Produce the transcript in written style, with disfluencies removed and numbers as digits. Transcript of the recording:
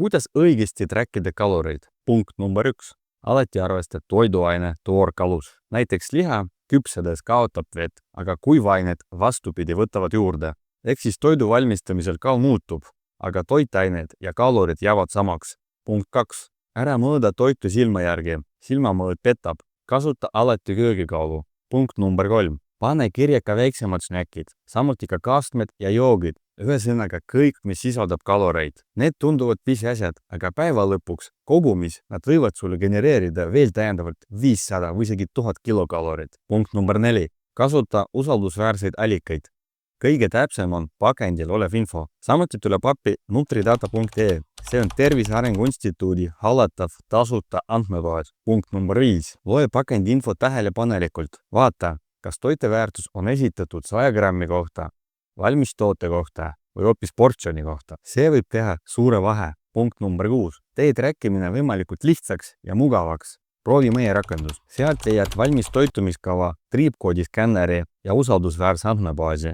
Kuidas õigesti trackida kaloreid? Punkt number 1. Alati arvesta toiduaine toorkalus. Näiteks liha küpsedes kaotab vett, aga kuivained vastupidi võtavad juurde. Ehk siis toidu valmistamisel kaal muutub, aga toitained ja kalorid jäävad samaks. Punkt 2. Ära mõõda toitu silma järgi. Silmamõõt petab. Kasuta alati köögikaalu. Punkt number 3. Pane kirja ka väiksemad snäkid, samuti ka kastmed ja joogid. Ühesõnaga kõik, mis sisaldab kaloreid. Need tunduvad pisiasjad, aga päeva lõpuks kogumis nad võivad sulle genereerida veel täiendavalt 500 või isegi 1000 kilokalorit. Punkt number 4. Kasuta usaldusväärseid allikaid. Kõige täpsem on pakendil olev info. Samuti tuleb appi nutridata.ee. See on Tervise Arengu Instituudi hallatav tasuta andmebaas. Punkt number 5. Loe pakendi info tähelepanelikult. Vaata, kas toiteväärtus on esitatud 100 grammi kohta, valmistoote kohta või hoopis portsjoni kohta. See võib teha suure vahe. Punkt number 6. Tee trackimine võimalikult lihtsaks ja mugavaks. Proovi meie rakendus. Sealt leiad valmis toitumiskava, triipkoodi skänneri ja usaldusväärse andmebaasi.